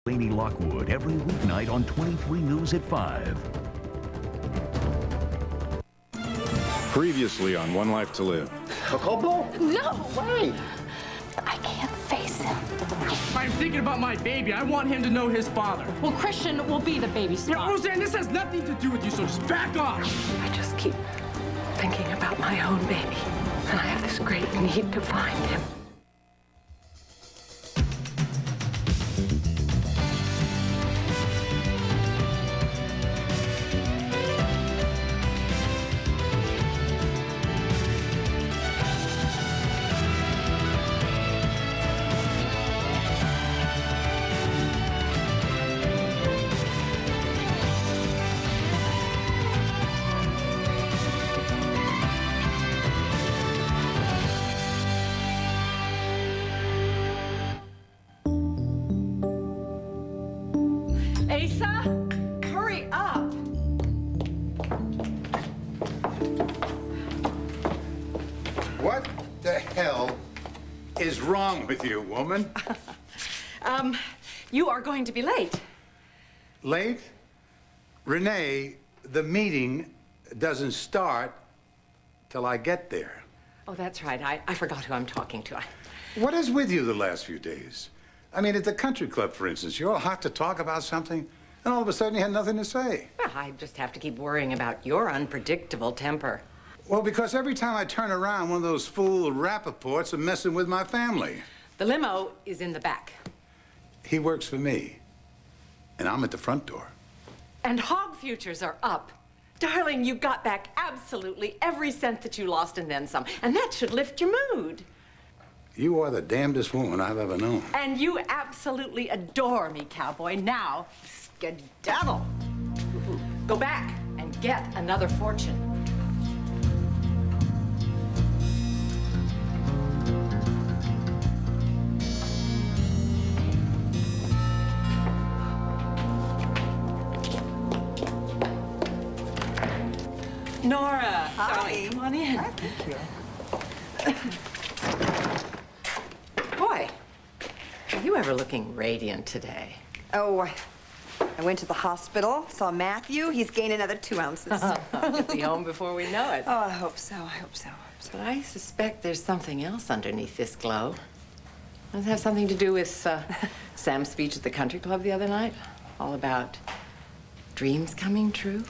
Laney Lockwood every weeknight on 23 News at 5. Previously on One Life to Live. A Hobo? No way! I can't face him. I'm thinking about my baby. I want him to know his father. Well, Christian will be the baby spot. Yeah, Roseanne, this has nothing to do with you, so just back off. I just keep thinking about my own baby, and I have this great need to find him. Asa, hurry up. What the hell is wrong with you, woman? You are going to be late. Late? Renee, the meeting doesn't start till I get there. Oh, that's right. I forgot who I'm talking to. What is with you the last few days? I mean, at the country club, for instance, you're all hot to talk about something, and all of a sudden you had nothing to say. Well, I just have to keep worrying about your unpredictable temper. Well, because every time I turn around, one of those fool Rappaports are messing with my family. The limo is in the back. He works for me, and I'm at the front door. And hog futures are up. Darling, you got back absolutely every cent that you lost and then some. And that should lift your mood. You are the damnedest woman I've ever known. And you absolutely adore me, cowboy. Now, skedaddle. Go back and get another fortune. Nora, darling, come on in. Thank you. Boy, are you ever looking radiant today? Oh, I went to the hospital, saw Matthew. He's gained another 2 ounces. He'll be home before we know it. Oh, I hope so. I hope so. But I suspect there's something else underneath this glow. Does it have something to do with Sam's speech at the country club the other night? All about dreams coming true?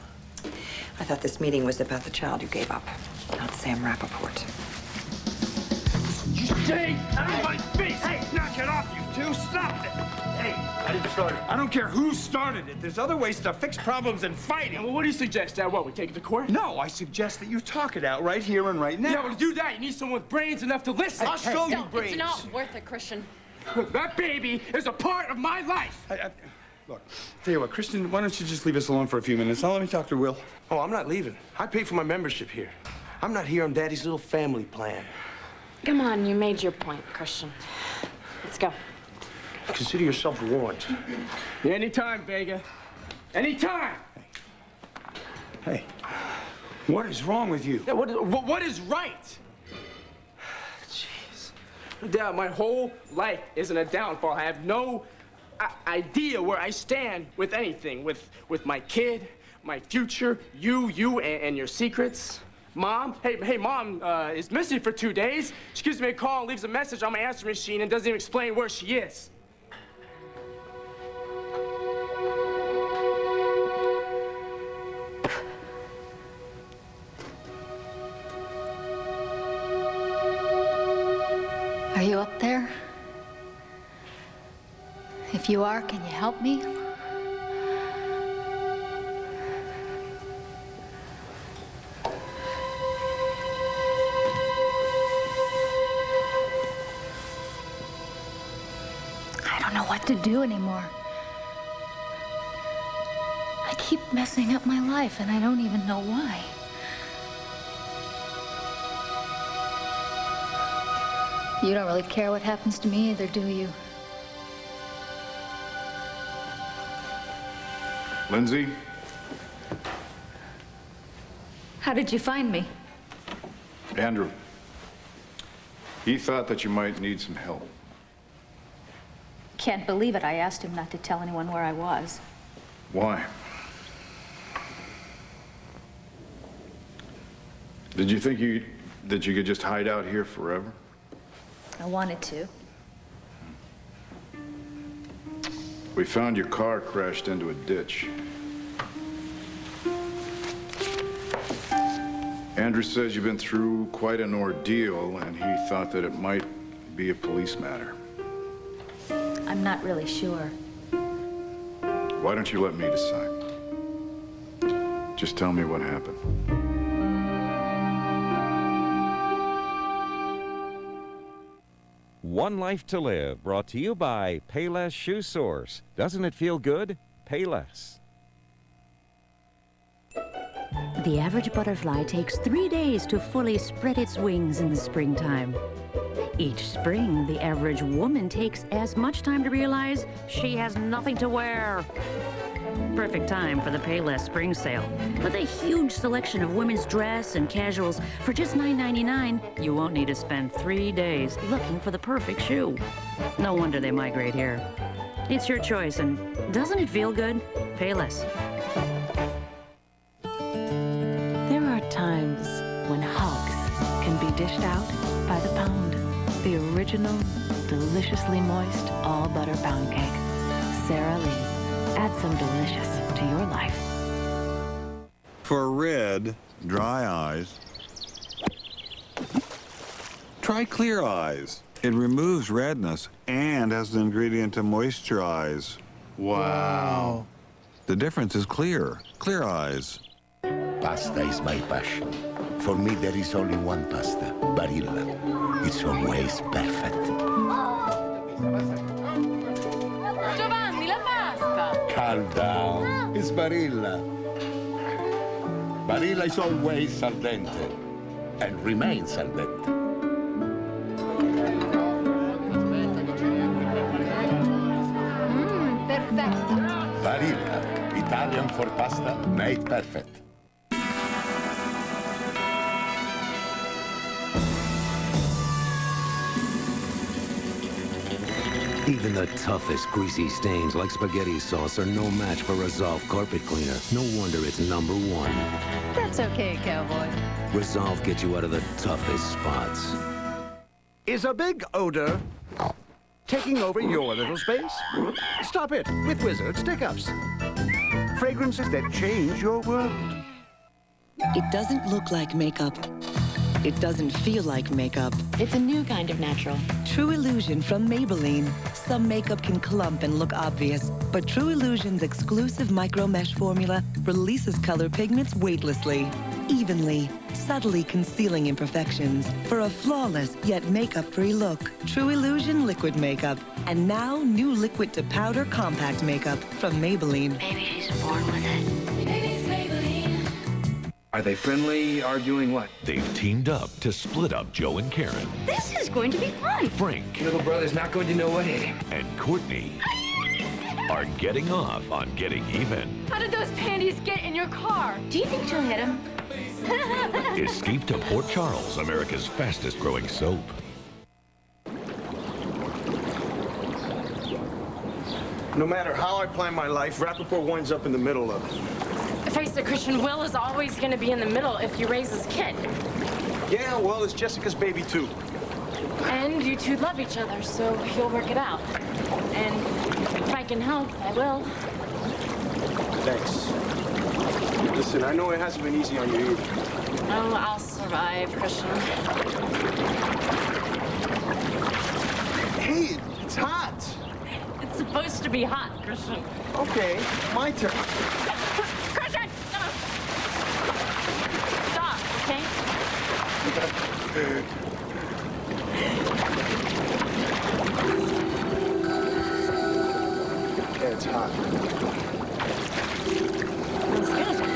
I thought this meeting was about the child you gave up, not Sam Rappaport. Stay out of my face! Hey, knock it off, you two! Stop it! Hey, I didn't start it. I don't care who started it. There's other ways to fix problems than fighting. Well, what do you suggest, Dad? What, we take it to court? No, I suggest that you talk it out right here and right now. Yeah, well, to do that, you need someone with brains enough to listen. I'll show you No, brains. it's not worth it, Christian. Look, that baby is a part of my life. Look, tell you what, Kristen, why don't you just leave us alone for a few minutes? Now let me talk to Will. Oh, I'm not leaving. I pay for my membership here. I'm not here on Daddy's little family plan. Come on, you made your point, Christian. Let's go. Consider yourself warned. Anytime, Vega. Anytime. Hey, what is wrong with you? Yeah, what is right? Jeez. Dad, my whole life isn't a downfall. I have no idea where I stand with anything, with my kid, my future, you and your secrets. Mom, hey, Mom is missing for 2 days. She gives me a call and leaves a message on my answer machine and doesn't even explain where she is. Are you up there? If you are, can you help me? I don't know what to do anymore. I keep messing up my life, and I don't even know why. You don't really care what happens to me either, do you? Lindsay? How did you find me? Andrew. He thought that you might need some help. can't believe it. I asked him not to tell anyone where I was. Why? Did you think that you could just hide out here forever? I wanted to. We found your car crashed into a ditch. Andrew says you've been through quite an ordeal, and he thought that it might be a police matter. I'm not really sure. Why don't you let me decide? Just tell me what happened. One Life to Live, brought to you by Payless Shoe Source. Doesn't it feel good? Payless. The average butterfly takes 3 days to fully spread its wings in the springtime. Each spring, the average woman takes as much time to realize she has nothing to wear. Perfect time for the Payless Spring Sale. With a huge selection of women's dress and casuals for just $9.99, you won't need to spend 3 days looking for the perfect shoe. No wonder they migrate here. It's your choice, and doesn't it feel good? Payless. There are times when hugs can be dished out by the pound. The original, deliciously moist, all-butter pound cake. Sara Lee. Add some delicious to your life. For red, dry eyes, try Clear Eyes. It removes redness and has an ingredient to moisturize. Wow. The difference is clear. Clear Eyes. Pasta is my passion. For me, there is only one pasta, Barilla. It's always perfect. Giovanni, la pasta! Calm down. It's Barilla. Barilla is always al dente and remains al dente. Perfetto. Barilla, Italian for pasta made perfect. Even the toughest greasy stains like spaghetti sauce are no match for Resolve carpet cleaner. No wonder it's #1. That's okay, cowboy. Resolve gets you out of the toughest spots. Is a big odor taking over your little space? Stop it with Wizard Stick-Ups. Fragrances that change your world. It doesn't look like makeup. It doesn't feel like makeup. It's a new kind of natural. True Illusion from Maybelline. Some makeup can clump and look obvious, but True Illusion's exclusive micro mesh formula releases color pigments weightlessly, evenly, subtly concealing imperfections for a flawless yet makeup-free look. True Illusion liquid makeup, and now new liquid to powder compact makeup from Maybelline. Maybe she's born with it. Are they friendly, arguing what? They've teamed up to split up Joe and Karen. This is going to be fun. Frank Little brother's not going to know what hit him. and Courtney are getting off on getting even. How did those panties get in your car? Do you think she'll hit him? Escape to Port Charles, America's fastest growing soap. No matter how I plan my life, Rappaport winds up in the middle of it. Face it, Christian, Will is always going to be in the middle if you raise his kid. Yeah, well, it's Jessica's baby, too. And you two love each other, so you'll work it out. And if I can help, I will. Thanks. Listen, I know it hasn't been easy on you either. Oh, I'll survive, Christian. Hey, it's hot. It's supposed to be hot, Christian. Okay, my turn. Christian! Stop, okay? Yeah, it's hot. That's good.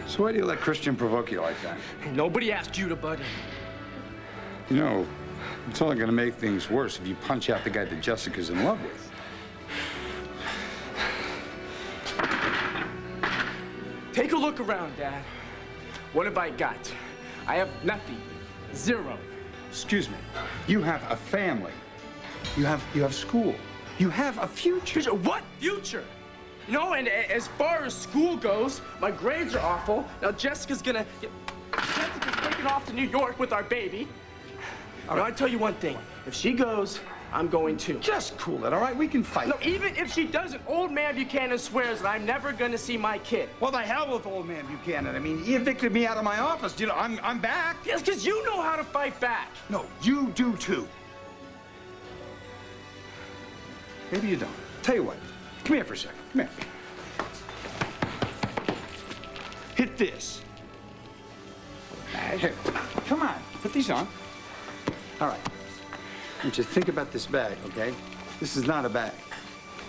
So why do you let Christian provoke you like that? Nobody asked you to butt in. You know, it's only going to make things worse if you punch out the guy that Jessica's in love with. Take a look around, Dad. What have I got? I have nothing. Zero. Excuse me. You have a family. You have school. You have a future. Future? What future? You know, and as far as school goes, my grades are awful. Now Jessica's taking off to New York with our baby. Now, I tell you one thing. If she goes, I'm going too. Just cool it, all right? We can fight. No, even if she doesn't, old man Buchanan swears that I'm never gonna see my kid. Well, the hell with old man Buchanan. I mean, he evicted me out of my office. You know, I'm back. Yes, because you know how to fight back. No, you do too. Maybe you don't. Tell you what. Come here for a second. Come here. Hit this. Here. Come on. Put these on. All right. I want you to think about this bag, okay? This is not a bag.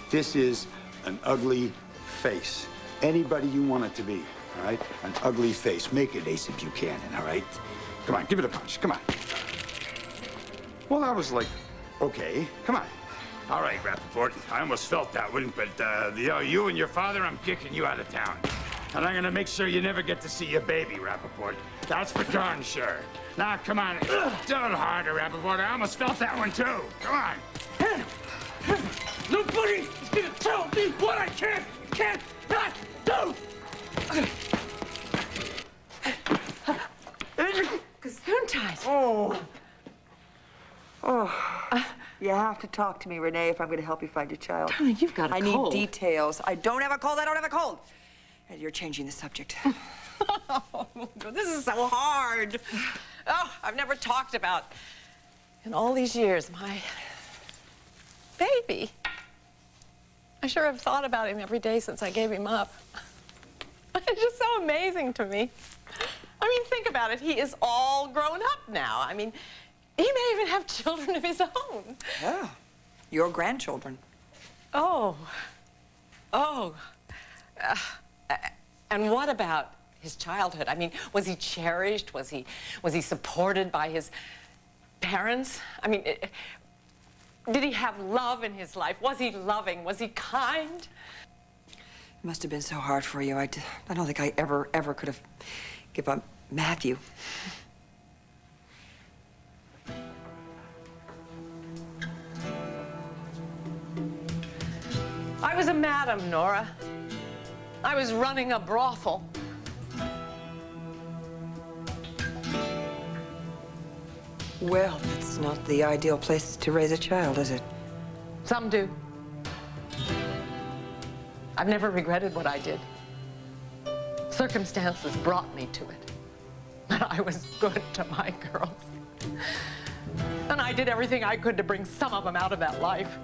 This is an ugly face. Anybody you want it to be, all right? An ugly face. Make it Asa Buchanan, all right? Come on, give it a punch. Come on. Well, I was like, okay, come on. All right, Rappaport. I almost felt that one, but you and your father, I'm kicking you out of town. And I'm gonna make sure you never get to see your baby, Rappaport. That's for darn sure. Now, come on. Do it harder, Rappaport. I almost felt that one, too. Come on. Nobody is gonna tell me what I can't not do! Gesundheit. You have to talk to me, Renee, if I'm going to help you find your child. Darling, you've got a cold. I need details. I don't have a cold. I don't have a cold. And you're changing the subject. Oh, this is so hard. Oh, I've never talked about, in all these years, my baby. I sure have thought about him every day since I gave him up. It's just so amazing to me. I mean, think about it. He is all grown up now. I mean, he may even have children of his own. Yeah, your grandchildren. Oh. And what about his childhood? I mean, was he cherished? Was he supported by his parents? I mean, did he have love in his life? Was he loving? Was he kind? It must have been so hard for you. I don't think I ever could have given up Matthew. I was a madam, Nora. I was running a brothel. Well, it's not the ideal place to raise a child, is it? Some do. I've never regretted what I did. Circumstances brought me to it. And I was good to my girls. And I did everything I could to bring some of them out of that life.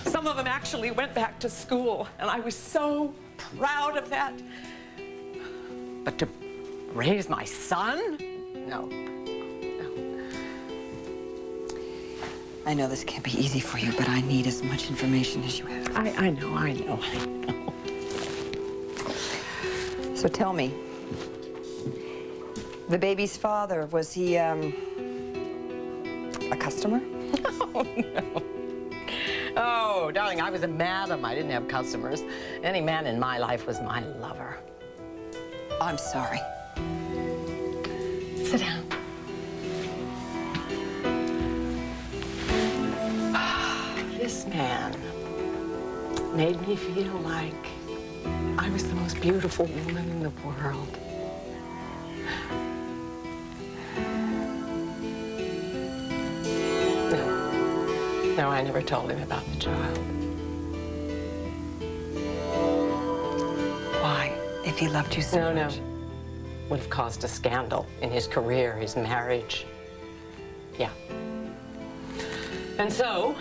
Some of them actually went back to school, and I was so proud of that. But to raise my son? No. I know this can't be easy for you, but I need as much information as you have. I know. So tell me, the baby's father, was he, a customer? Oh, no. Oh, darling, I was a madam. I didn't have customers. Any man in my life was my lover. I'm sorry. Sit down. This man made me feel like I was the most beautiful woman in the world. No, I never told him about the child. Why? If he loved you so much? No. Would have caused a scandal in his career, his marriage. Yeah. And so,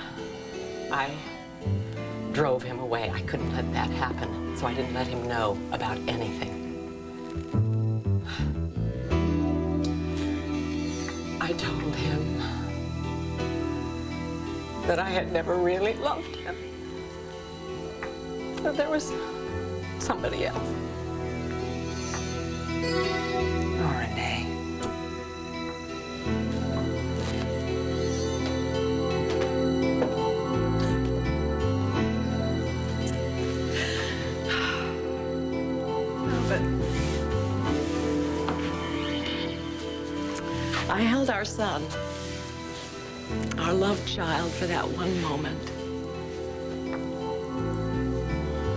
I drove him away. I couldn't let that happen, so I didn't let him know about anything. I told him that I had never really loved him. That there was somebody else. Oh, Renee. But I held our son our love child for that one moment.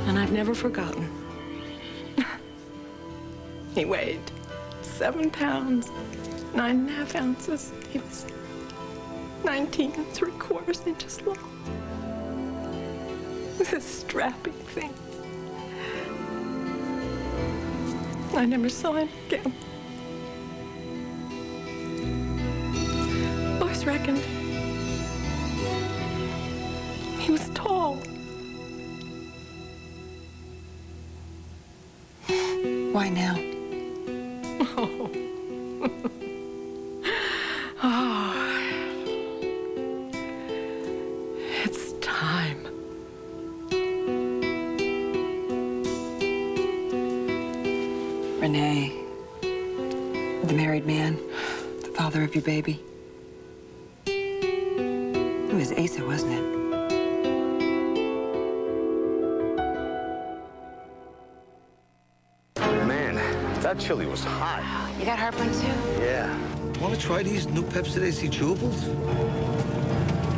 And I've never forgotten. He weighed 7 pounds, 9.5 ounces. He was 19 3/4 inches long. This strapping thing. I never saw him again. Boys reckoned he was tall. Why now? Oh. Oh. It's time. Renee, the married man, the father of your baby. It was Asa, wasn't it? Man, that chili was hot. You got heartburn too? Yeah. Want to try these new Pepsi AC chewables?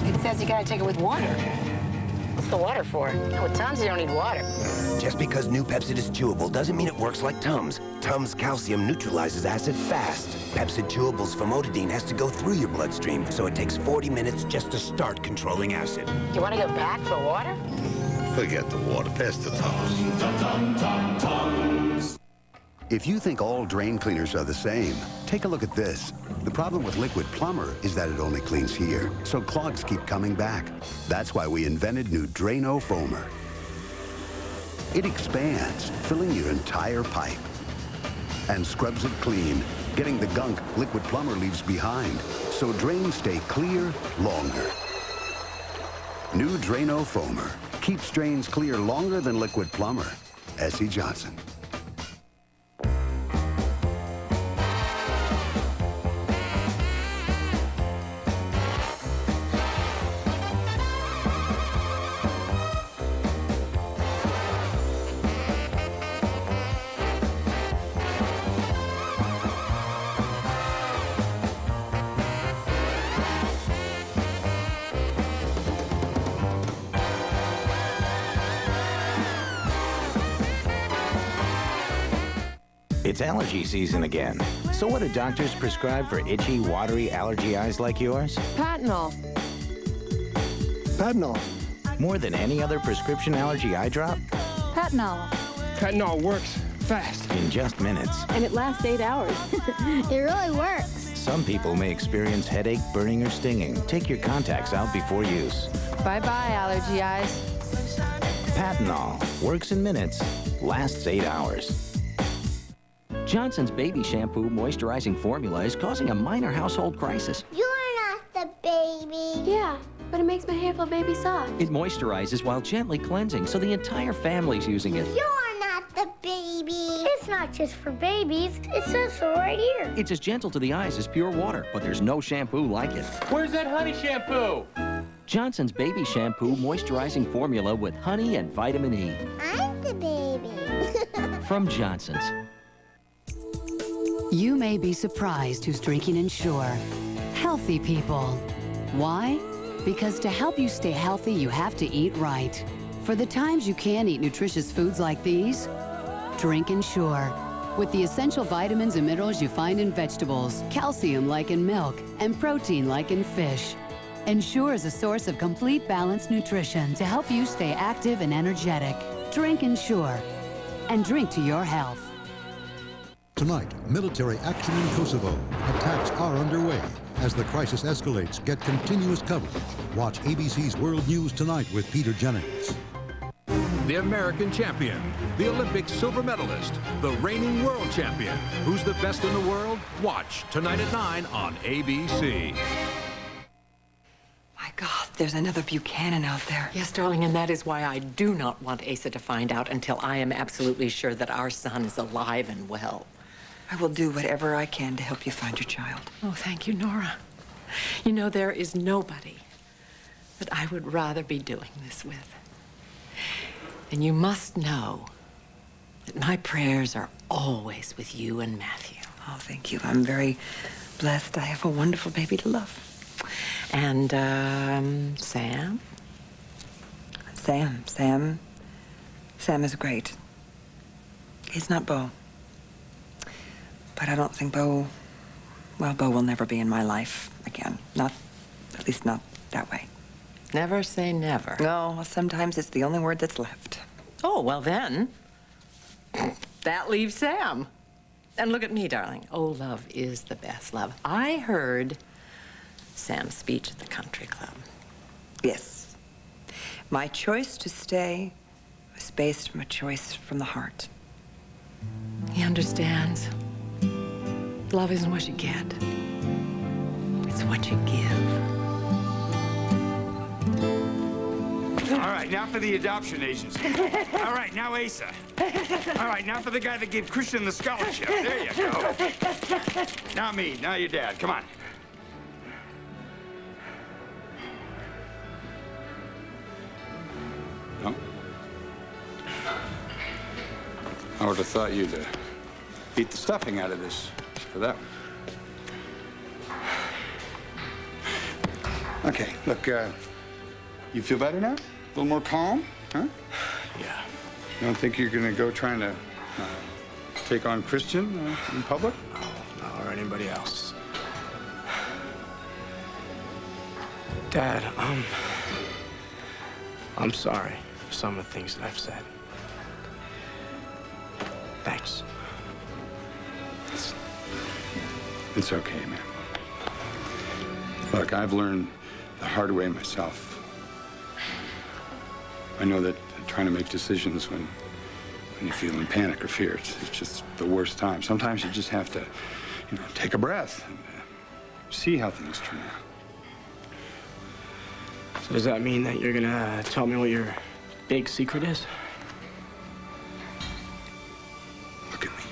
It says you gotta take it with water. What's the water for? With Tums, you don't need water. Just because new Pepsid is chewable doesn't mean it works like Tums. Tums calcium neutralizes acid fast. Pepsid Chewables famotidine has to go through your bloodstream, so it takes 40 minutes just to start controlling acid. You want to go back for water? Forget the water. Pass the Tums. If you think all drain cleaners are the same, take a look at this. The problem with Liquid Plumber is that it only cleans here, so clogs keep coming back. That's why we invented new Drano Foamer. It expands, filling your entire pipe, and scrubs it clean, getting the gunk Liquid Plumber leaves behind, so drains stay clear longer. New Drano Foamer keeps drains clear longer than Liquid Plumber. S.E. Johnson. It's allergy season again. So what do doctors prescribe for itchy, watery allergy eyes like yours? Patinol. Patinol. More than any other prescription allergy eye drop? Patinol. Patinol works fast. In just minutes. And it lasts 8 hours. It really works. Some people may experience headache, burning, or stinging. Take your contacts out before use. Bye-bye, allergy eyes. Patinol. Works in minutes. Lasts 8 hours. Johnson's Baby Shampoo Moisturizing Formula is causing a minor household crisis. You're not the baby. Yeah, but it makes my hair feel baby soft. It moisturizes while gently cleansing, so the entire family's using it. You're not the baby. It's not just for babies. It says so right here. It's as gentle to the eyes as pure water, but there's no shampoo like it. Where's that honey shampoo? Johnson's Baby Shampoo Moisturizing Formula with honey and vitamin E. I'm the baby. From Johnson's. You may be surprised who's drinking Ensure. Healthy people. Why? Because to help you stay healthy, you have to eat right. For the times you can't eat nutritious foods like these, drink Ensure. With the essential vitamins and minerals you find in vegetables, calcium like in milk, and protein like in fish. Ensure is a source of complete balanced nutrition to help you stay active and energetic. Drink Ensure. And drink to your health. Tonight, military action in Kosovo. Attacks are underway. As the crisis escalates, get continuous coverage. Watch ABC's World News Tonight with Peter Jennings. The American champion, the Olympic silver medalist, the reigning world champion. Who's the best in the world? Watch tonight at 9 on ABC. My God, there's another Buchanan out there. Yes, darling, and that is why I do not want Asa to find out until I am absolutely sure that our son is alive and well. I will do whatever I can to help you find your child. Oh, thank you, Nora. You know, there is nobody that I would rather be doing this with. And you must know that my prayers are always with you and Matthew. Oh, thank you. I'm very blessed. I have a wonderful baby to love. And, Sam? Sam is great. He's not Beau. But I don't think Beau will never be in my life again. At least not that way. Never say never. No, well, sometimes it's the only word that's left. Oh, well then, that leaves Sam. And look at me, darling. Oh, love is the best love. I heard Sam's speech at the country club. Yes. My choice to stay was based from a choice from the heart. He understands. Love isn't what you get. It's what you give. All right, now for the adoption agency. All right, now Asa. All right, now for the guy that gave Christian the scholarship. There you go. Now me, now your dad. Come on. No? I would have thought you'd beat the stuffing out of this for that one. Okay, look, you feel better now? A little more calm, huh? Yeah. You don't think you're gonna go trying to take on Christian in public? No, or anybody else. Dad, I'm sorry for some of the things that I've said. Thanks. It's okay, man. Look, I've learned the hard way myself. I know that trying to make decisions when you feel in panic or fear, it's just the worst time. Sometimes you just have to, take a breath and see how things turn out. So does that mean that you're gonna tell me what your big secret is? Look at me.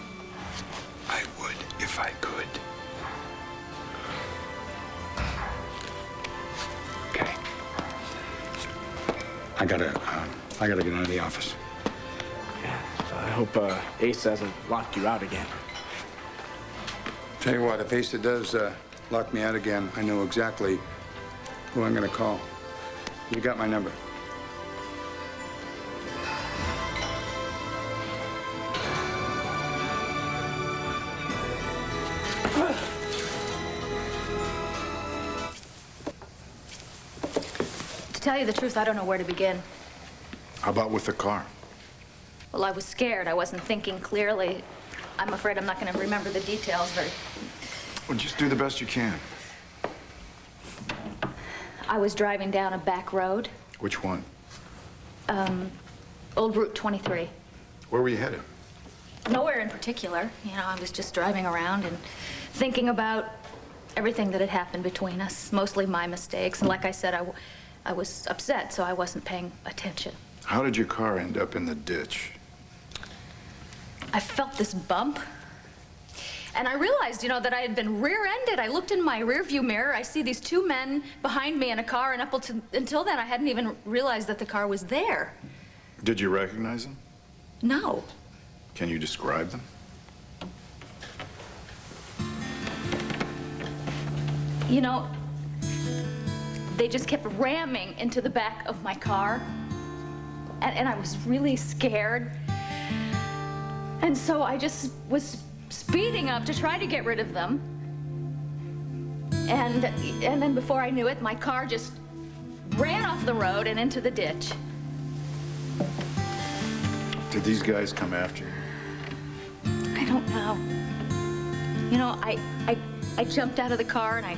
I would if I could. Okay. I gotta get out of the office. Yeah, so I hope Asa hasn't locked you out again. Tell you what, if Asa does lock me out again, I know exactly who I'm gonna call. You got my number. To tell you the truth, I don't know where to begin. How about with the car? Well, I was scared. I wasn't thinking clearly. I'm afraid I'm not going to remember the details very... Well, just do the best you can. I was driving down a back road. Which one? Old Route 23. Where were you headed? Nowhere in particular. I was just driving around and thinking about everything that had happened between us, mostly my mistakes. And like I said, I was upset, so I wasn't paying attention. How did your car end up in the ditch? I felt this bump. And I realized, that I had been rear-ended. I looked in my rearview mirror. I see these two men behind me in a car, and until then, I hadn't even realized that the car was there. Did you recognize them? No. Can you describe them? They just kept ramming into the back of my car. And I was really scared. And so I just was speeding up to try to get rid of them. And then before I knew it, my car just ran off the road and into the ditch. Did these guys come after you? I don't know. I jumped out of the car and I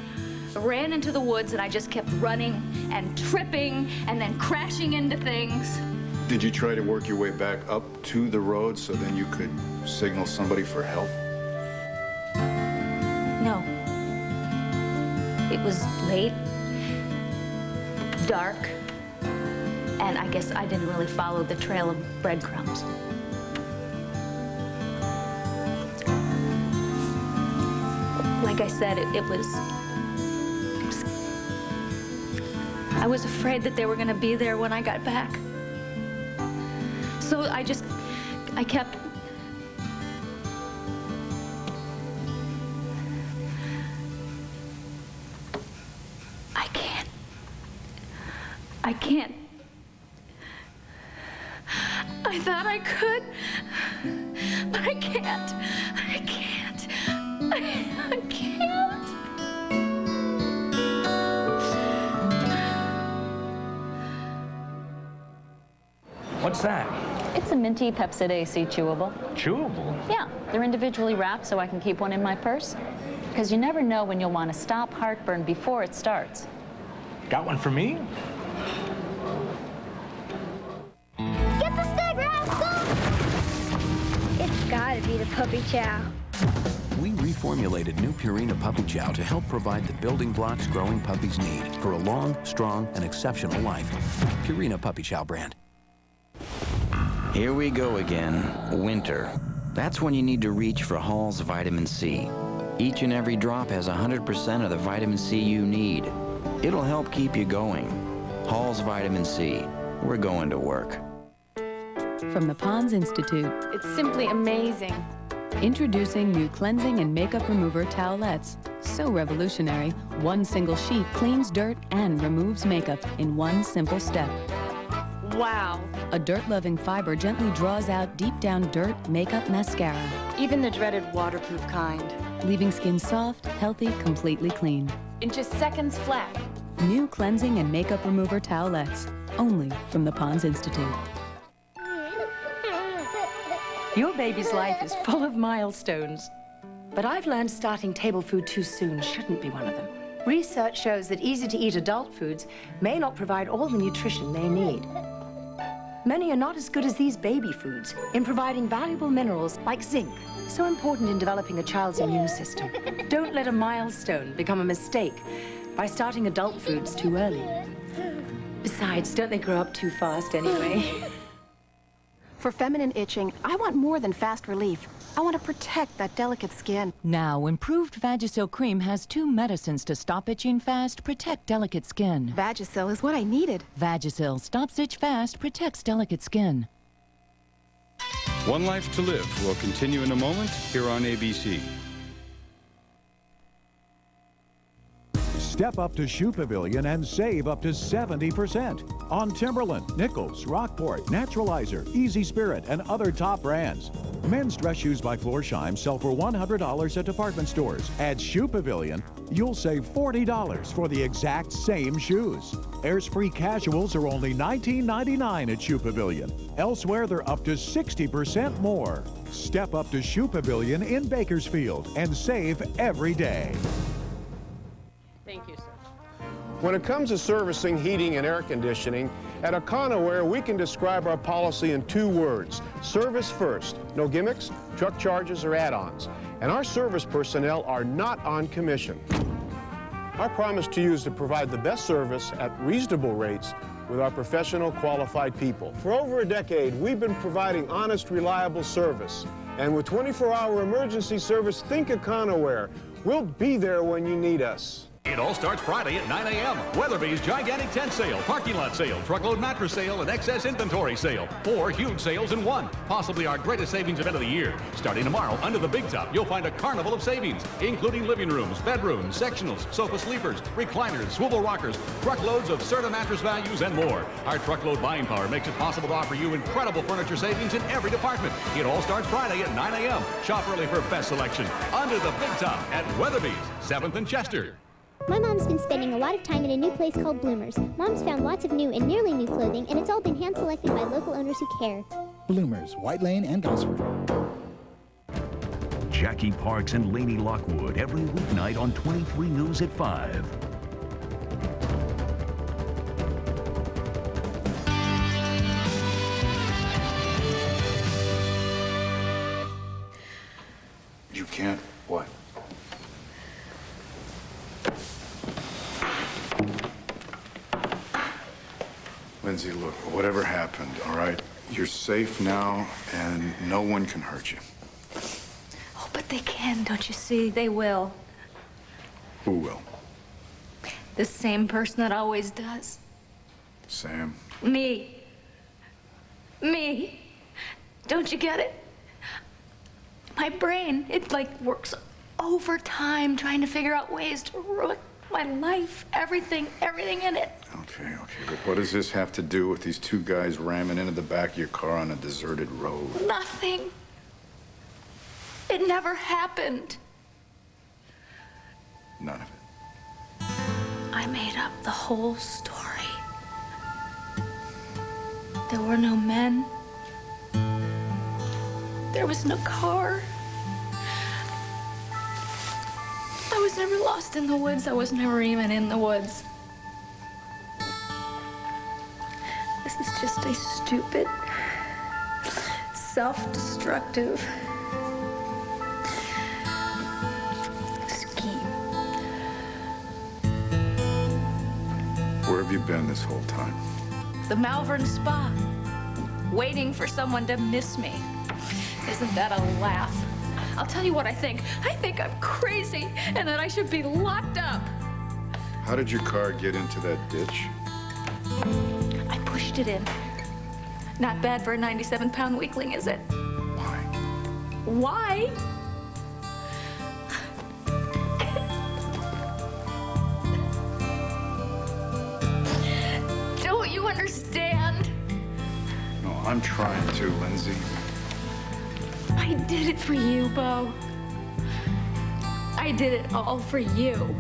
ran into the woods and I just kept running and tripping and then crashing into things. Did you try to work your way back up to the road so then you could signal somebody for help? No. It was late, dark, and I guess I didn't really follow the trail of breadcrumbs. Like I said, I was afraid that they were going to be there when I got back. So I kept... I can't. I can't. I thought I could, but I can't. I can't. I can't. What's that? It's a minty Pepsid AC chewable. Chewable? Yeah, they're individually wrapped so I can keep one in my purse. Because you never know when you'll want to stop heartburn before it starts. Got one for me? Get the stick, rascal! It's gotta be the puppy chow. We reformulated new Purina Puppy Chow to help provide the building blocks growing puppies need for a long, strong, and exceptional life. Purina Puppy Chow brand. Here we go again. Winter. That's when you need to reach for Hall's Vitamin C. Each and every drop has 100% of the vitamin C you need. It'll help keep you going. Hall's Vitamin C. We're going to work. From the Pond's Institute. It's simply amazing. Introducing new cleansing and makeup remover towelettes. So revolutionary, one single sheet cleans dirt and removes makeup in one simple step. Wow. A dirt-loving fiber gently draws out deep down dirt, makeup, mascara. Even the dreaded waterproof kind. Leaving skin soft, healthy, completely clean. In just seconds flat. New cleansing and makeup remover towelettes. Only from the Pond's Institute. Your baby's life is full of milestones. But I've learned starting table food too soon shouldn't be one of them. Research shows that easy-to-eat adult foods may not provide all the nutrition they need. Many are not as good as these baby foods in providing valuable minerals like zinc, so important in developing a child's immune system. Don't let a milestone become a mistake by starting adult foods too early. Besides, don't they grow up too fast anyway? For feminine itching, I want more than fast relief. I want to protect that delicate skin. Now, improved Vagisil cream has 2 medicines to stop itching fast, protect delicate skin. Vagisil is what I needed. Vagisil stops itch fast, protects delicate skin. One Life to Live will continue in a moment here on ABC. Step up to Shoe Pavilion and save up to 70% on Timberland, Nichols, Rockport, Naturalizer, Easy Spirit, and other top brands. Men's dress shoes by Florsheim sell for $100 at department stores. At Shoe Pavilion, you'll save $40 for the exact same shoes. Airs-free casuals are only $19.99 at Shoe Pavilion. Elsewhere, they're up to 60% more. Step up to Shoe Pavilion in Bakersfield and save every day. Thank you, sir. When it comes to servicing, heating, and air conditioning, at Econoware, we can describe our policy in 2 words. Service first. No gimmicks, truck charges, or add-ons. And our service personnel are not on commission. Our promise to you is to provide the best service at reasonable rates with our professional, qualified people. For over a decade, we've been providing honest, reliable service. And with 24-hour emergency service, think Econoware. We'll be there when you need us. It all starts Friday at 9 a.m. Weatherby's gigantic tent sale, parking lot sale, truckload mattress sale, and excess inventory sale. 4 huge sales in one. Possibly our greatest savings event of the year. Starting tomorrow, under the big top, you'll find a carnival of savings, including living rooms, bedrooms, sectionals, sofa sleepers, recliners, swivel rockers, truckloads of Serta mattress values, and more. Our truckload buying power makes it possible to offer you incredible furniture savings in every department. It all starts Friday at 9 a.m. Shop early for best selection. Under the big top at Weatherby's, 7th and Chester. My mom's been spending a lot of time in a new place called Bloomers. Mom's found lots of new and nearly new clothing, and it's all been hand-selected by local owners who care. Bloomers, White Lane and Gosford. Jackie Parks and Lainey Lockwood every weeknight on 23 News at 5. You can't what? Lindsay, look, whatever happened, all right? You're safe now, and no one can hurt you. Oh, but they can, don't you see? They will. Who will? The same person that always does. Sam? Me. Me. Don't you get it? My brain, it like works overtime trying to figure out ways to ruin my life, everything in it. Okay. But what does this have to do with these two guys ramming into the back of your car on a deserted road? Nothing. It never happened. None of it. I made up the whole story. There were no men. There was no car. I was never lost in the woods. I was never even in the woods. This is just a stupid, self-destructive scheme. Where have you been this whole time? The Malvern Spa, waiting for someone to miss me. Isn't that a laugh? I'll tell you what I think. I think I'm crazy and that I should be locked up. How did your car get into that ditch? I pushed it in. Not bad for a 97-pound weakling, is it? Why? Why? Don't you understand? No, I'm trying to, Lindsay. I did it for you, Bo. I did it all for you.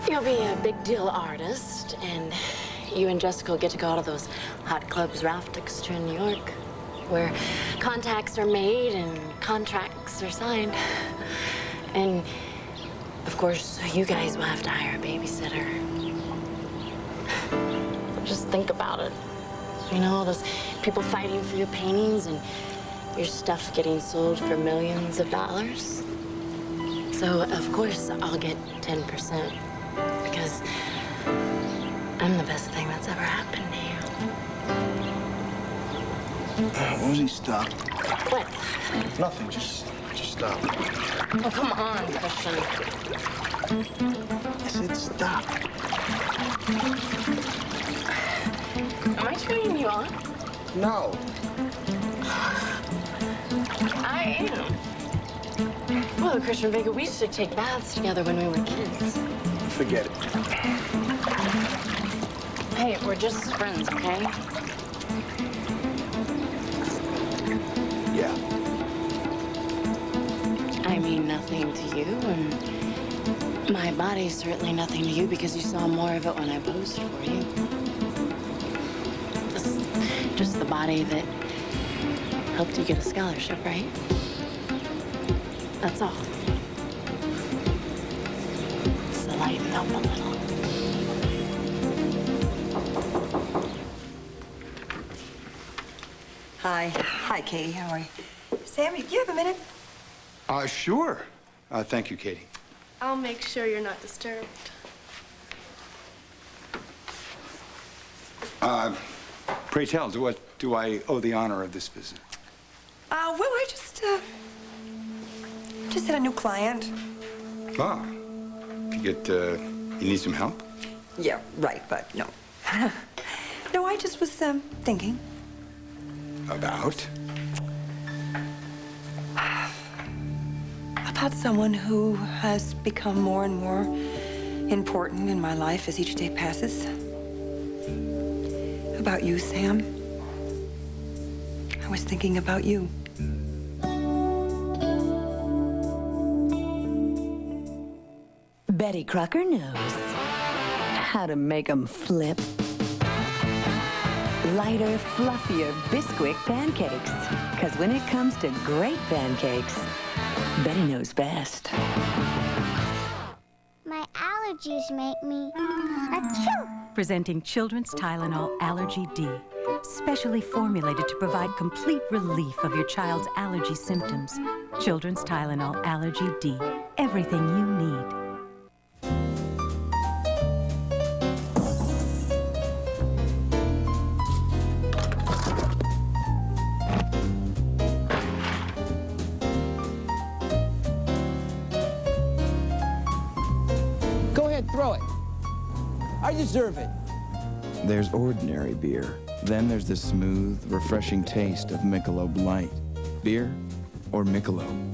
You'll be a big deal artist, and you and Jessica will get to go to those hot clubs Ralph took us to in New York, where contacts are made and contracts are signed. And, of course, you guys will have to hire a babysitter. Just think about it. You know, all those people fighting for your paintings and your stuff getting sold for millions of dollars. So, of course, I'll get 10%. Because I'm the best thing that's ever happened to you. Rosie, stop. What? Nothing, just stop. Oh, come on, Christian. I said stop. Am I turning you on? No. I am. Well, Christian Vega, we used to take baths together when we were kids. Forget it. Hey, we're just friends, okay? Yeah. I mean nothing to you, and my body's certainly nothing to you because you saw more of it when I posed for you. This is just the body that helped you get a scholarship, right? That's all. So lighten up a little. Hi, Katie. How are you? Sam, you have a minute? Sure. Thank you, Katie. I'll make sure you're not disturbed. Pray tell, to what do I owe the honor of this visit? Well, I just had a new client. Ah, you need some help? Yeah, right, but no. No, I just was thinking. About? About someone who has become more and more important in my life as each day passes. About you, Sam. I was thinking about you. Betty Crocker knows how to make 'em flip. Lighter, fluffier Bisquick pancakes. Because when it comes to great pancakes, Betty knows best. My allergies make me achoo. Presenting Children's Tylenol Allergy D, specially formulated to provide complete relief of your child's allergy symptoms. Children's Tylenol Allergy D, everything you need. Go ahead, throw it. I deserve it. There's ordinary beer. Then there's the smooth, refreshing taste of Michelob Light. Beer or Michelob?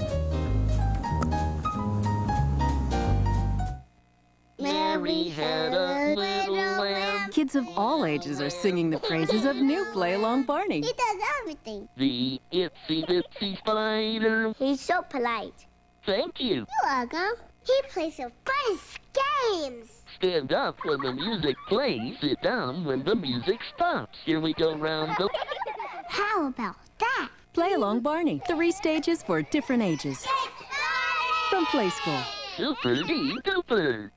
had a little lamb. Kids of all ages are singing the praises of new Play Along Barney. He does everything. The itsy bitsy spider. He's so polite. Thank you. You're welcome. He plays the funnest games. Stand up when the music plays. Sit down when the music stops. Here we go round the... How about that? Play Along Barney. 3 stages for different ages. From Play School. Super-dee-duper.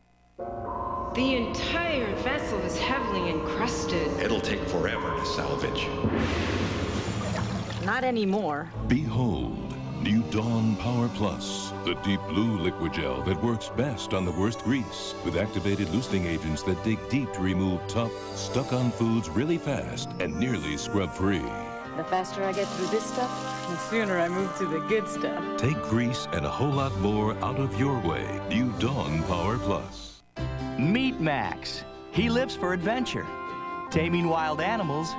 The entire vessel is heavily encrusted. It'll take forever to salvage. Not anymore. Behold, new Dawn Power Plus, the deep blue liquid gel that works best on the worst grease, with activated loosening agents that dig deep to remove tough, stuck-on foods really fast and nearly scrub-free. The faster I get through this stuff, the sooner I move to the good stuff. Take grease and a whole lot more out of your way. New Dawn Power Plus. Meet Max. He lives for adventure, taming wild animals,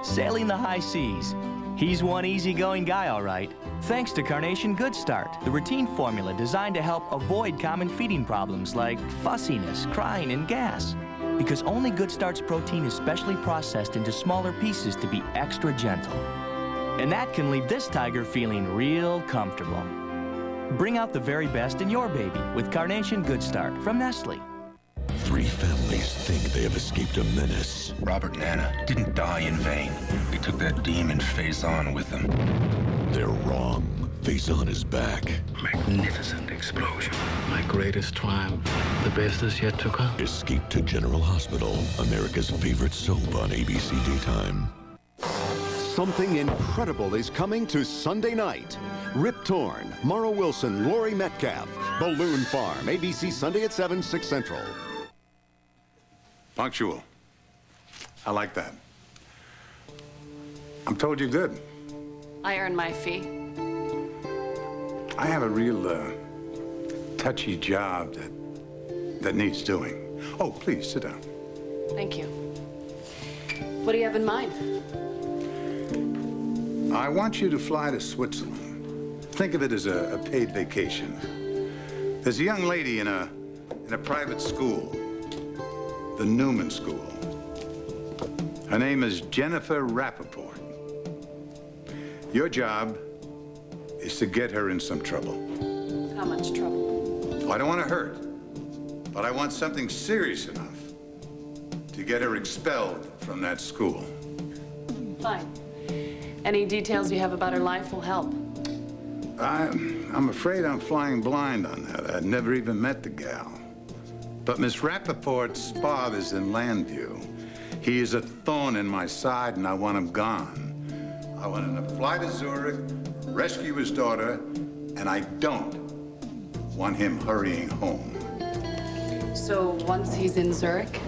sailing the high seas. He's one easygoing guy, all right. Thanks to Carnation Good Start, the routine formula designed to help avoid common feeding problems like fussiness, crying, and gas. Because only Good Start's protein is specially processed into smaller pieces to be extra gentle. And that can leave this tiger feeling real comfortable. Bring out the very best in your baby with Carnation Good Start from Nestle. 3 families think they have escaped a menace. Robert and Anna didn't die in vain. They took that demon Faison with them. They're wrong. Faison is back. Magnificent explosion. My greatest triumph. The best is yet to come. Escape to General Hospital, America's favorite soap on ABC Daytime. Something incredible is coming to Sunday night. Rip Torn, Mara Wilson, Laurie Metcalf, Balloon Farm, ABC Sunday at 7, 6 Central. Punctual. I like that. I'm told you're good. I earn my fee. I have a real touchy job that needs doing. Oh, please, sit down. Thank you. What do you have in mind? I want you to fly to Switzerland. Think of it as a paid vacation. There's a young lady in a private school, the Newman School. Her name is Jennifer Rappaport. Your job is to get her in some trouble. How much trouble? I don't want to hurt, but I want something serious enough to get her expelled from that school. Fine. Any details you have about her life will help. I'm afraid I'm flying blind on that. I'd never even met the gal. But Miss Rappaport's father's in Landview. He is a thorn in my side, and I want him gone. I want him to fly to Zurich, rescue his daughter, and I don't want him hurrying home. So once he's in Zurich?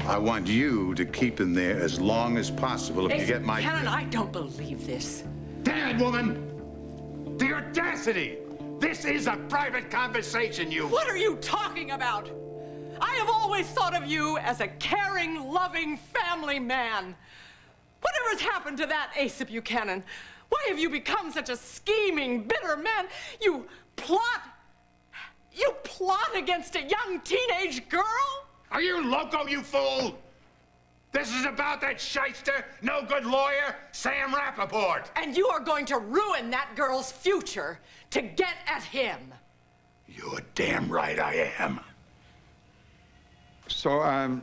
I want you to keep him there as long as possible if you get my... Cannon, I don't believe this. Damn it, woman! The audacity! This is a private conversation, you... What are you talking about? I have always thought of you as a caring, loving family man. Whatever has happened to that, Asa Buchanan? Why have you become such a scheming, bitter man? You plot against a young teenage girl? Are you loco, you fool? This is about that shyster, no-good lawyer, Sam Rappaport. And you are going to ruin that girl's future to get at him. You're damn right I am. So,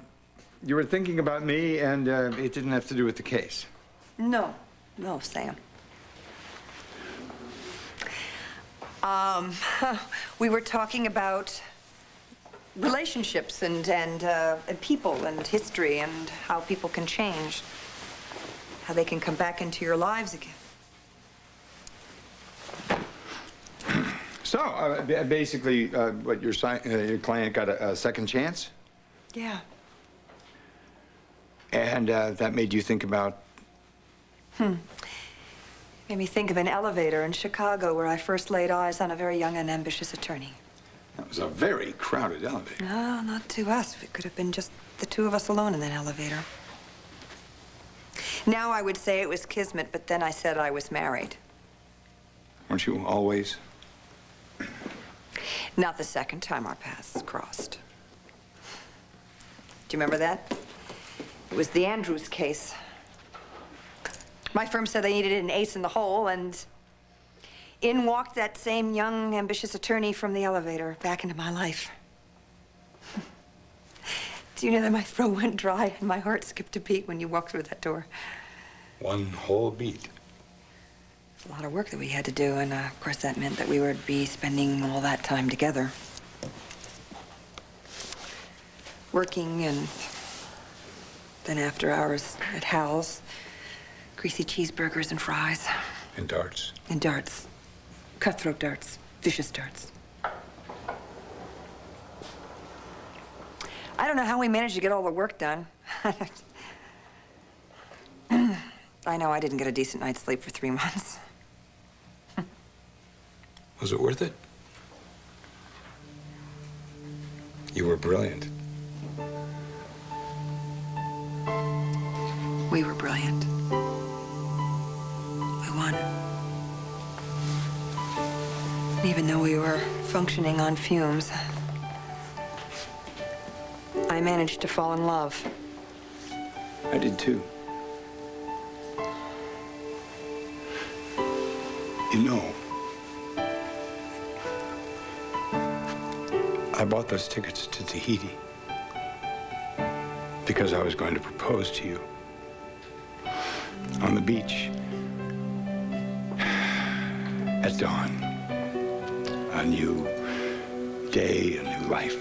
you were thinking about me, and it didn't have to do with the case? No, Sam. We were talking about relationships and people and history and how people can change, how they can come back into your lives again. So, basically, what your client got a second chance? Yeah. And that made you think about? Made me think of an elevator in Chicago where I first laid eyes on a very young and ambitious attorney. That was a very crowded elevator. No, not to us. It could have been just the two of us alone in that elevator. Now I would say it was kismet, but then I said I was married. Weren't you always? Not the second time our paths crossed. Do you remember that? It was the Andrews case. My firm said they needed an ace in the hole, and in walked that same young, ambitious attorney from the elevator back into my life. Do you know that my throat went dry and my heart skipped a beat when you walked through that door? One whole beat. It's a lot of work that we had to do, and of course that meant that we would be spending all that time together. Working, and then after hours at Hal's, greasy cheeseburgers and fries. And darts. And darts. Cutthroat darts. Vicious darts. I don't know how we managed to get all the work done. I know I didn't get a decent night's sleep for 3 months. Was it worth it? You were brilliant. We were brilliant. We won. Even though we were functioning on fumes, I managed to fall in love. I did too. You know, I bought those tickets to Tahiti because I was going to propose to you on the beach at dawn. A new day, a new life.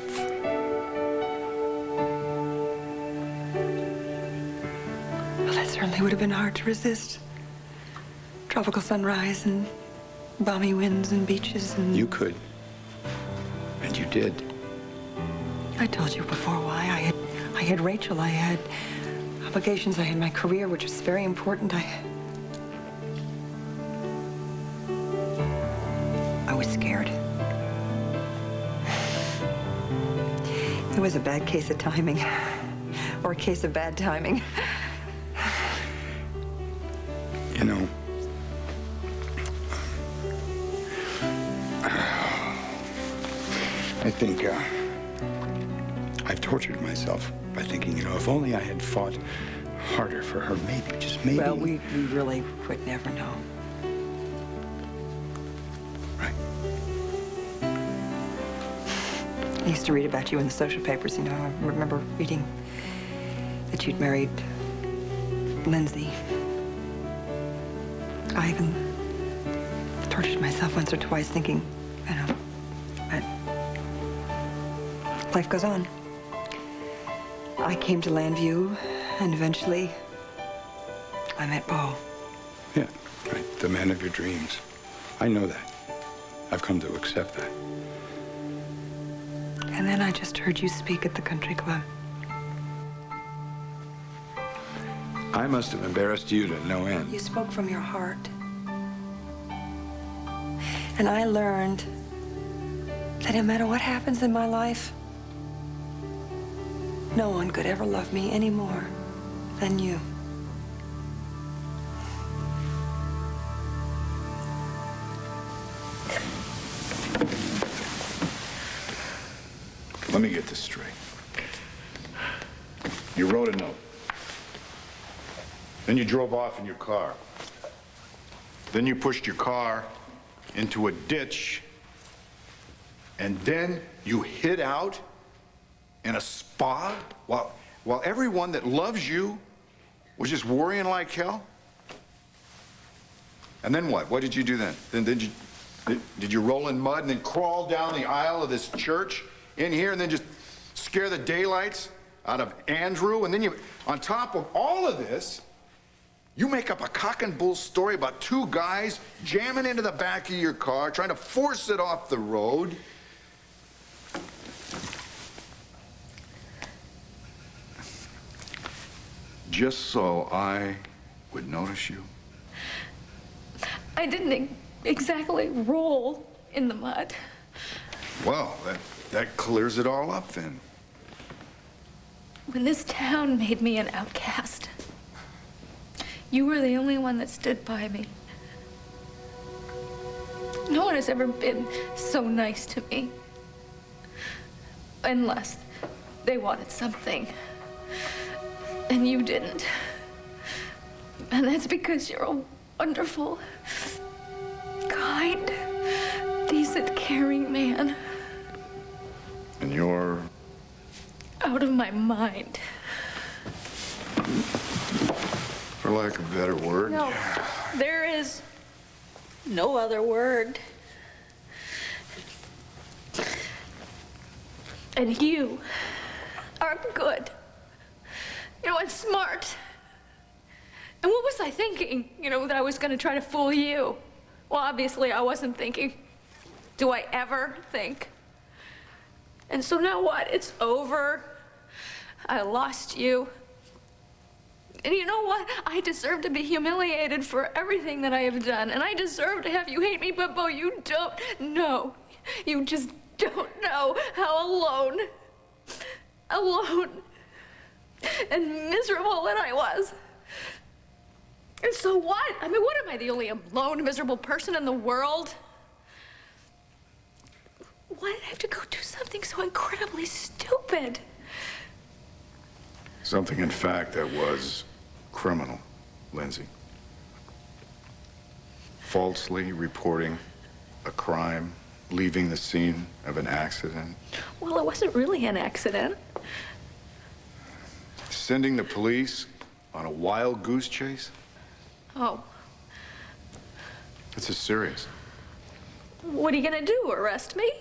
Well, that certainly would have been hard to resist. Tropical sunrise and balmy winds and beaches and... You could. And you did. I told you before why. I had Rachel. I had obligations. I had my career, which was very important. I was scared. It was a bad case of timing. Or a case of bad timing. You know, I think I've tortured myself by thinking, you know, if only I had fought harder for her, maybe, just maybe. Well, we really would never know. Right. I used to read about you in the social papers, you know. I remember reading that you'd married Lindsay. I even tortured myself once or twice thinking, you know, but life goes on. I came to Landview, and eventually I met Beau. Yeah, right. The man of your dreams. I know that. I've come to accept that. And then I just heard you speak at the country club. I must have embarrassed you to no end. You spoke from your heart. And I learned that no matter what happens in my life, no one could ever love me any more than you. Let me get this straight. You wrote a note. Then you drove off in your car. Then you pushed your car into a ditch. And then you hid out in a spa while everyone that loves you was just worrying like hell? And then what? What did you do then? Did you roll in mud and then crawl down the aisle of this church in here and then just scare the daylights out of Andrew? And then you, on top of all of this, you make up a cock and bull story about two guys jamming into the back of your car, trying to force it off the road. Just so I would notice you? I didn't exactly roll in the mud. Well, that clears it all up then. When this town made me an outcast, you were the only one that stood by me. No one has ever been so nice to me. Unless they wanted something And you didn't. And that's because you're a wonderful, kind, decent, caring man. And you're? Out of my mind. For lack of a better word. No, there is no other word. And you are good. You know, and smart. And what was I thinking? You know, that I was going to try to fool you. Well, obviously, I wasn't thinking. Do I ever think? And so now what? It's over. I lost you. And you know what? I deserve to be humiliated for everything that I have done. And I deserve to have you hate me, but Bo, you don't know. You just don't know how alone and miserable that I was. And so what? I mean, what am I, the only alone, miserable person in the world? Why did I have to go do something so incredibly stupid? Something, in fact, that was criminal, Lindsay. Falsely reporting a crime, leaving the scene of an accident. Well, it wasn't really an accident. Sending the police on a wild goose chase? Oh. This is serious. What are you gonna do, arrest me?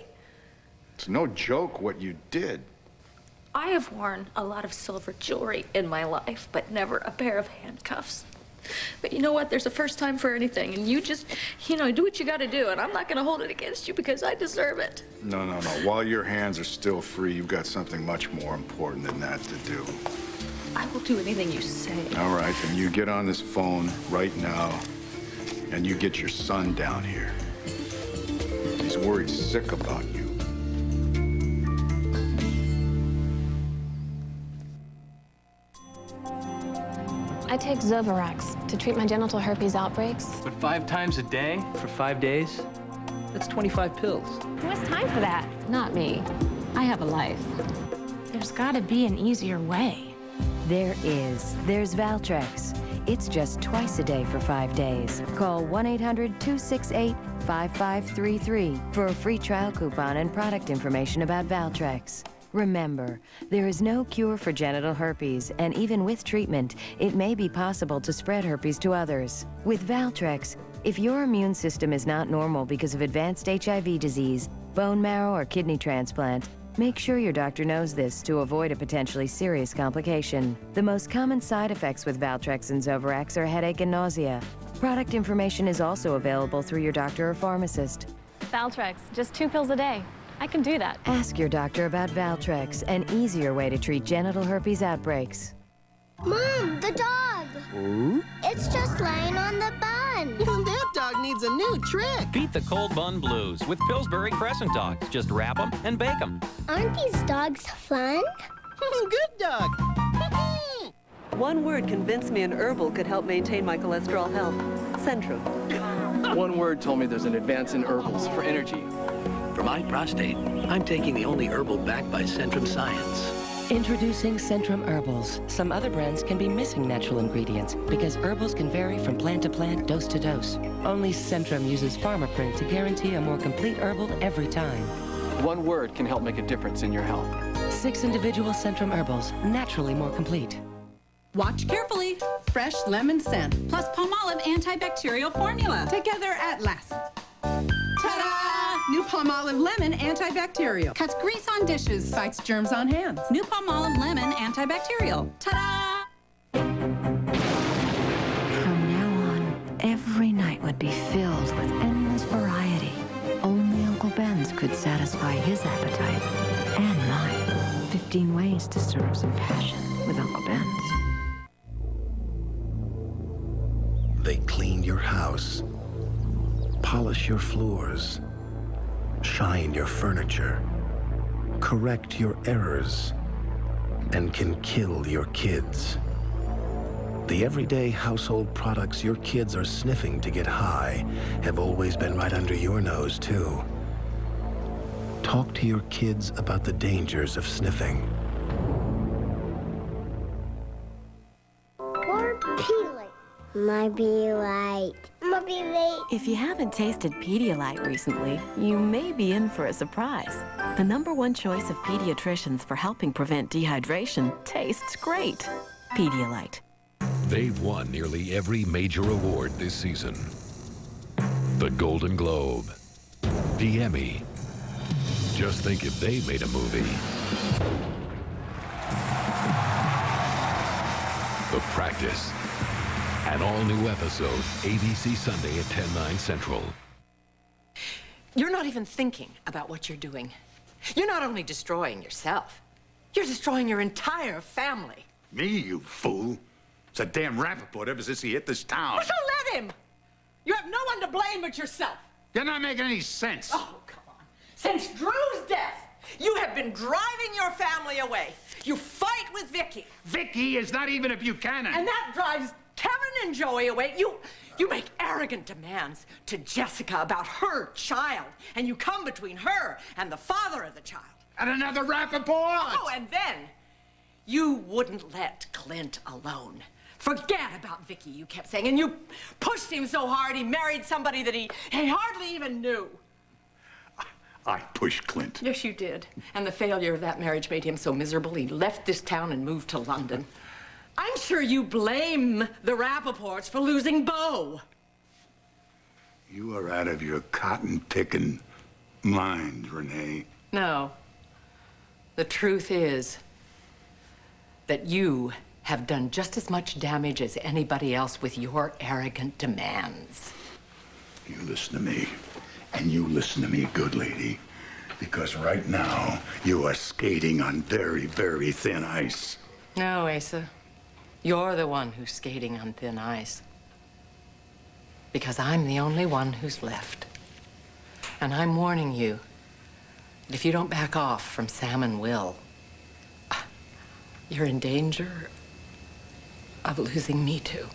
It's no joke what you did. I have worn a lot of silver jewelry in my life, but never a pair of handcuffs. But you know what? There's a first time for anything, and you just, you know, do what you gotta do, and I'm not gonna hold it against you because I deserve it. No. While your hands are still free, you've got something much more important than that to do. I will do anything you say. All right, then you get on this phone right now, and you get your son down here. He's worried sick about you. I take Zovirax to treat my genital herpes outbreaks. But 5 times a day for 5 days? That's 25 pills. Who has time for that? Not me. I have a life. There's gotta be an easier way. There is. There's Valtrex. It's just twice a day for 5 days. Call 1-800-268-5533 for a free trial coupon and product information about Valtrex. Remember, there is no cure for genital herpes, and even with treatment, it may be possible to spread herpes to others. With Valtrex, if your immune system is not normal because of advanced HIV disease, bone marrow, or kidney transplant, make sure your doctor knows this to avoid a potentially serious complication. The most common side effects with Valtrex and Zovirax are headache and nausea. Product information is also available through your doctor or pharmacist. Valtrex, just 2 pills a day. I can do that. Ask your doctor about Valtrex, an easier way to treat genital herpes outbreaks. Mom, the dog! Ooh? It's just laying on the bun. That dog needs a new trick. Beat the cold bun blues with Pillsbury Crescent Dogs. Just wrap them and bake them. Aren't these dogs fun? Good dog. One word convinced me an herbal could help maintain my cholesterol health. Centrum. One word told me there's an advance in herbals for energy. For my prostate, I'm taking the only herbal backed by Centrum Science. Introducing Centrum Herbals. Some other brands can be missing natural ingredients because herbals can vary from plant to plant, dose to dose. Only Centrum uses Pharmaprint to guarantee a more complete herbal every time. One word can help make a difference in your health. 6 individual Centrum Herbals, naturally more complete. Watch carefully. Fresh lemon scent plus Palmolive antibacterial formula. Together at last. Ta-da! New Palmolive Lemon Antibacterial. Cuts grease on dishes, fights germs on hands. New Palmolive Lemon Antibacterial. Ta-da! From now on, every night would be filled with endless variety. Only Uncle Ben's could satisfy his appetite and mine. 15 ways to serve some passion with Uncle Ben's. They clean your house, polish your floors, shine your furniture, correct your errors, and can kill your kids. The everyday household products your kids are sniffing to get high have always been right under your nose, too. Talk to your kids about the dangers of sniffing. Pedialyte. My Pedialyte. My Pedialyte. If you haven't tasted Pedialyte recently, you may be in for a surprise. The #1 choice of pediatricians for helping prevent dehydration tastes great. Pedialyte. They've won nearly every major award this season. The Golden Globe, the Emmy. Just think if they made a movie. The Practice. An all-new episode, ABC Sunday at 10/9 Central. You're not even thinking about what you're doing. You're not only destroying yourself, you're destroying your entire family. Me, you fool. It's a damn Rappaport ever since he hit this town. Well, so let him. You have no one to blame but yourself. You're not making any sense. Oh, come on. Since Drew's death, you have been driving your family away. You fight with Vicky. Vicky is not even a Buchanan. And that drives Kevin and Joey away. You make arrogant demands to Jessica about her child, and you come between her and the father of the child. And another Rappaport! Oh, and then you wouldn't let Clint alone. Forget about Vicky, you kept saying, and you pushed him so hard he married somebody that he hardly even knew. I pushed Clint. Yes, you did. And the failure of that marriage made him so miserable he left this town and moved to London. I'm sure you blame the Rappaports for losing Beau. You are out of your cotton-picking mind, Renee. No. The truth is that you have done just as much damage as anybody else with your arrogant demands. You listen to me, and you listen to me, good lady, because right now you are skating on very, very thin ice. No, Asa. You're the one who's skating on thin ice. Because I'm the only one who's left. And I'm warning you that if you don't back off from Sam and Will, you're in danger of losing me too.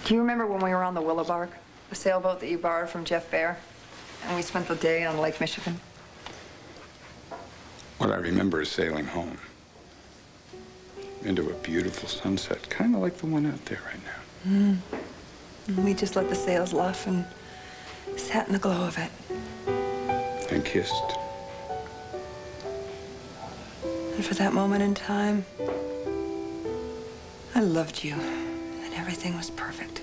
Do you remember when we were on the Willow Bark, the sailboat that you borrowed from Jeff Bear, and we spent the day on Lake Michigan? What I remember is sailing home into a beautiful sunset, kind of like the one out there right now. And we just let the sails luff and sat in the glow of it. And kissed. And for that moment in time, I loved you, and everything was perfect.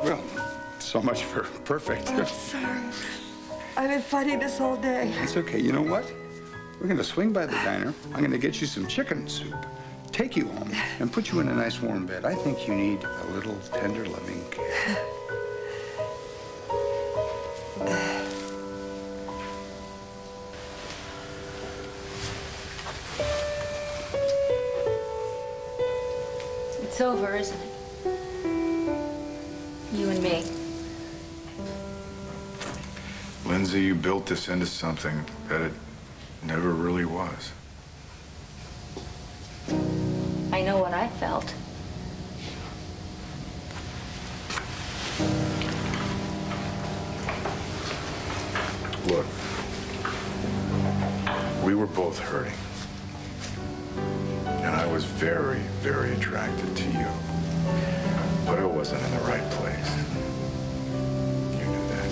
Well, so much for perfect. I'm sorry. I've been fighting this all day. It's okay. You know what? We're going to swing by the diner. I'm going to get you some chicken soup, take you home, and put you in a nice warm bed. I think you need a little tender, loving care. It's over, isn't it? You and me. Lindsay, you built this into something that it never really was. I know what I felt. Look, we were both hurting. And I was very, very attracted to you. But I wasn't in the right place. You knew that.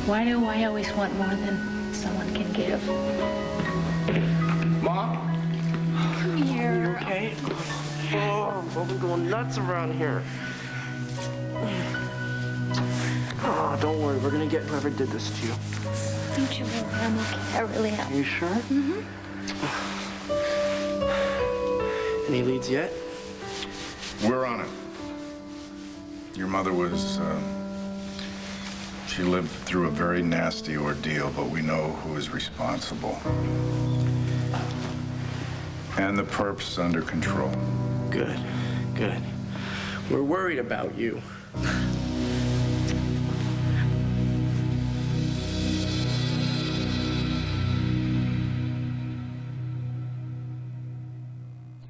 Why do I always want more than someone can give? Mom? Come here. You okay? Oh, we're going nuts around here. Oh, don't worry. We're gonna get whoever did this to you. Don't you worry, I'm okay. I really am. Are you sure? Mm-hmm. Any leads yet? We're on it. Your mother was, she lived through a very nasty ordeal, but we know who is responsible. And the perp's under control. Good, good. We're worried about you.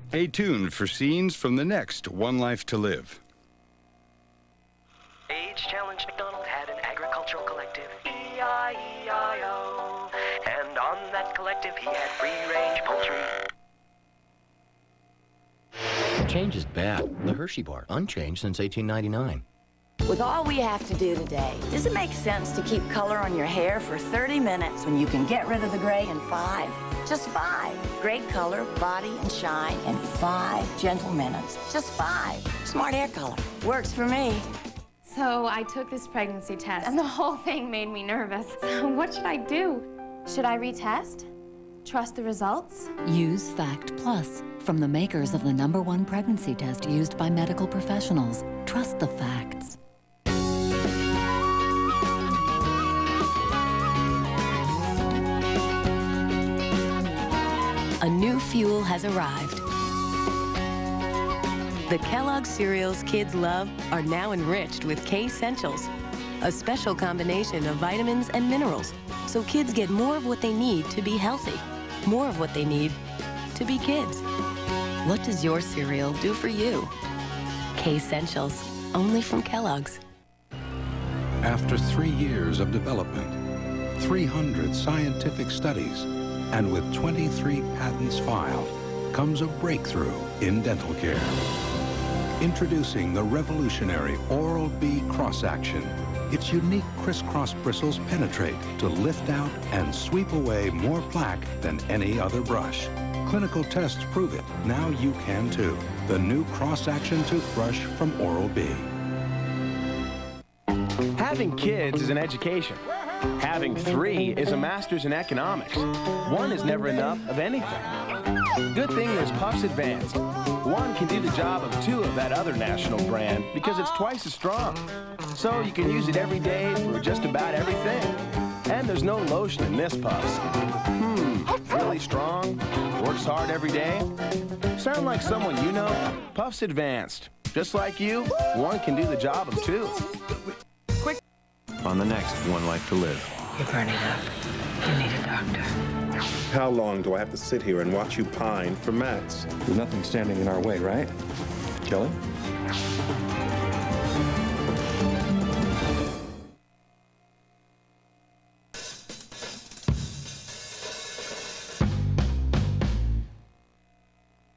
Stay tuned for scenes from the next One Life to Live. Age-challenged MacDonald had an agricultural collective, E-I-E-I-O. And on that collective, he had free-range poultry. Change is bad. The Hershey bar, unchanged since 1899. With all we have to do today, does it make sense to keep color on your hair for 30 minutes when you can get rid of the gray in 5? Just 5. Great color, body, and shine in 5 gentle minutes. Just 5. Smart hair color. Works for me. So I took this pregnancy test, and the whole thing made me nervous. So what should I do? Should I retest? Trust the results? Use Fact Plus, from the makers of the #1 pregnancy test used by medical professionals. Trust the facts. A new fuel has arrived. The Kellogg's cereals kids love are now enriched with K-Essentials, a special combination of vitamins and minerals, so kids get more of what they need to be healthy, more of what they need to be kids. What does your cereal do for you? K-Essentials, only from Kellogg's. After 3 years of development, 300 scientific studies, and with 23 patents filed, comes a breakthrough in dental care. Introducing the revolutionary Oral-B Cross-Action. Its unique crisscross bristles penetrate to lift out and sweep away more plaque than any other brush. Clinical tests prove it. Now you can too. The new Cross-Action toothbrush from Oral-B. Having kids is an education. Having 3 is a master's in economics. 1 is never enough of anything. Good thing there's Puffs Advanced. 1 can do the job of 2 of that other national brand because it's twice as strong. So you can use it every day for just about everything. And there's no lotion in this Puffs. Really strong? Works hard every day? Sound like someone you know? Puffs Advanced. Just like you, 1 can do the job of 2. Quick. On the next One Life to Live. You're burning up. You need a doctor. How long do I have to sit here and watch you pine for Max? There's nothing standing in our way, right? Kelly?